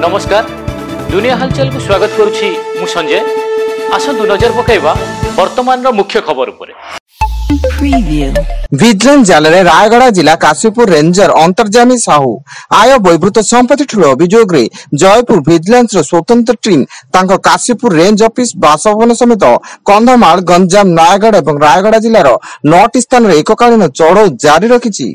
नमस्कार दुनिया हालचाल को स्वागत करुछि मु संजय। आसंतु नजर पकाइबा वर्तमान मुख्य खबर उपरे। विजिलेंस जालरे रायगढ़ जिला काशीपुर रेंजर अंतर्जामी साहू आय बहिर्भूत संपत्ति ठूल अभियोग जयपुर विजिलेंस स्वतंत्र टीम तांको काशीपुर रेंज ऑफिस बासभवन समेत कंधमाल गंजाम नयागढ़ और रायगढ़ जिलार 9टी स्थान में एककालीन चढ़ऊ जारी रखिछि।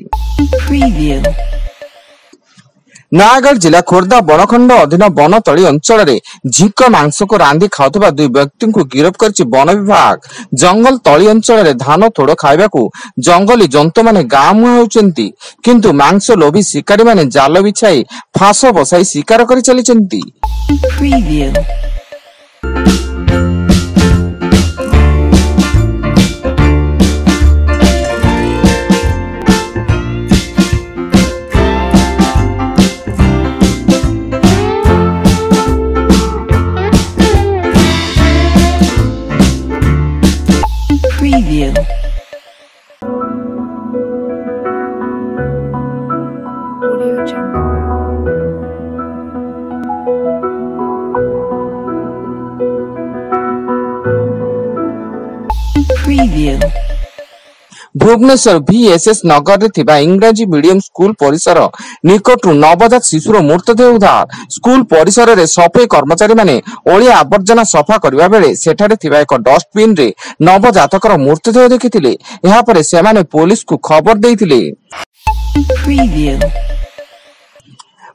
नयागढ़ जिला खोर्धा बनखंड अधीन बनतली अंचल में झिक मांस को रांधि खाउथबा दुई व्यक्ति को गिरफ्त कर वन विभाग। जंगल तली अंचल में धान थोड़ खाइबा जंगली जंतु माने गाँ मुहां होउचंती, किंतु मांस लोभी शिकारी माने जाल बिछाई फांस बसाई शिकार कर चलीचंती। भुवनेश्वर VSS नगर रे थिबा इंग्रजी मीडियम स्कूल परिसर निकटू नवजात शिशुर मृतदेह उद्धार। स्कूल परिसर रे सफाई कर्मचारी माने ओलिया आवर्जना सफा करबा बेले सेठारे थिबा एक डस्टबिन रे नवजातकर मृतदेह देखिथिले। एहा परे सेमाने पुलिस को खबर देइथिले।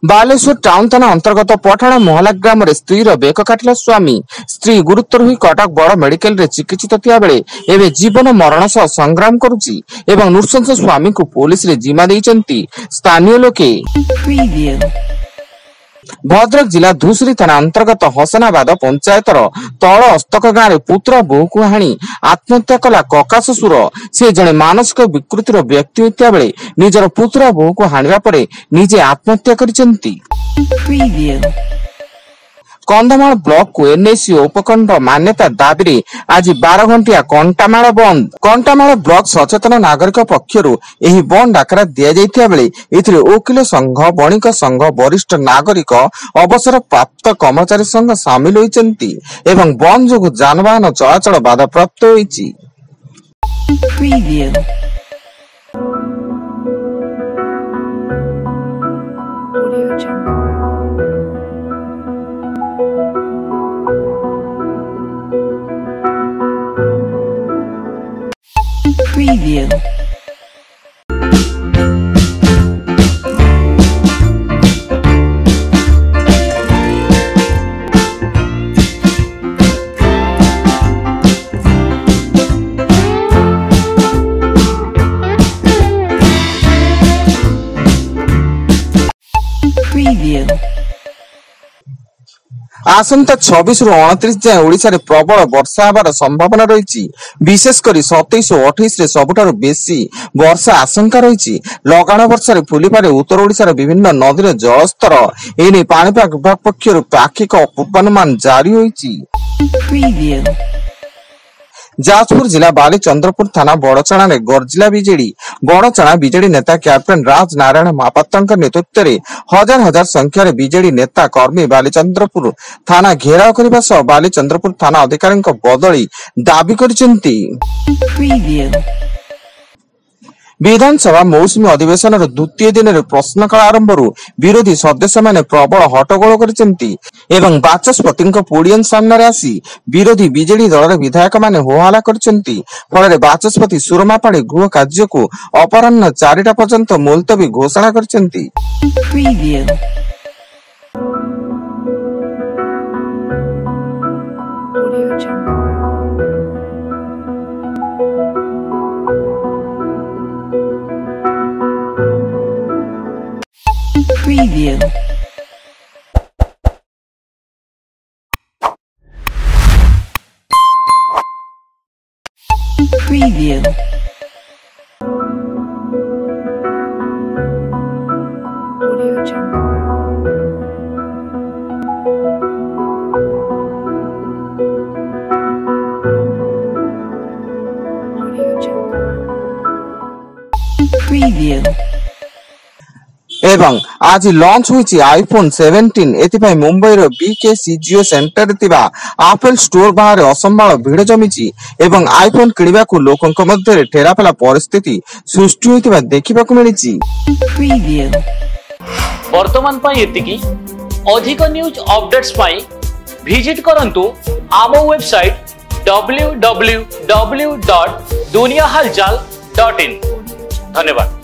बालेश्वर टाउन थाना अंतर्गत पठाण मोहला ग्राम रे स्त्री बेक काटिला स्वामी। स्त्री गुरुतर हुई कटक बड़ मेडिकल रे चिकित्सित थिया बेले एबे जीवन मरण सह संग्राम करुची एवं नृशंस स्वामी को पुलिस रे जिम्मा देइचंती स्थानीय लोके। भद्रक जिला धूसरी थाना अंतर्गत हसनाबाद पंचायतर तल अस्तक गाँव पुत्र बोहू को हाणी आत्महत्या कला कका शशुर। से जड़े मानसिक विकृतिर व्यक्ति होता बेले निजर पुत्र बोहू को हाणिबा परे निजे आत्महत्या करिसेंती। कंधमाल ब्लॉक को NSC उपखंड मान्यता दाबी आज 12 घंटिया कंटामाल बंद। कंटामाल ब्लॉक सचेतन नागरिक पक्षरु एही बंद डाकरा दिया जाइथिया बेले एथिरे वकील संघ, बणिक संघ, वरिष्ठ नागरिक, अवसर प्राप्त कर्मचारी संघ शामिल होइचंती एवं बंद जोगु जानवाहन चलाचल बाधा प्राप्त होइछि। आसंता 26 रु 29 जाए ओडिशा रे प्रबल वर्षा होबार संभावना रही। विशेषकर 27 और 28 रे सबुठारु बेसी वर्षा आशंका रही। लगाण वर्षा रे फुलिपारे उत्तर ओडिशा रे विभिन्न नदी रे जलस्तर एने पाणीपाग विभाग पक्षरु पाक्षिक पूर्वानुमान जारी होईछि। जाजपुर जिला बालीचंद्रपुर थाना बड़चणा रे गर्जिला बीजेडी। बड़चणा बीजेडी नेता कैप्टन राज नारायण महापात्र नेतृत्व में हजार हजार संख्यार बीजेडी नेता कर्मी बालीचंद्रपुर थाना घेराव करने सह बालीचंद्रपुर थाना अधिकारी बदली दाबी करिसेंती। विधानसभा मौसुमी अधिवेशन द्वितीय दिन में प्रश्नकाल आरंभ विरोधी सदस्य माने प्रबल हट्टगोल करिसेंती एवं बाचस्पति पोडियम सामने आसी विरोधी बीजेडी दल विधायक माने होहल्ला करिसेंती। फल बाचस्पति सुरमा पाड़ी गृह कार्य को अपराह्न 4टा पर्यंत मुलतवी घोषणा करिसेंती। Preview. Audio Jungle. Audio Jungle. Preview. एवं आज लॉन्च हुई आईफोन 17 एथिपाई मुंबई रो बीकेसी जियो सेंटर थिबा एप्पल स्टोर बाहर असंभाल भिड़ जमिछि एवं आईफोन किनिबा को लोकंक मध्ये ठेरापेला परिस्थिति सृष्टि होइतिबा देखिबाकू मिलिछि। वर्तमान पई एतिकी अधिक न्यूज अपडेट्स पई विजिट करंतु आम वेबसाइट www.duniyahalchal.in। धन्यवाद।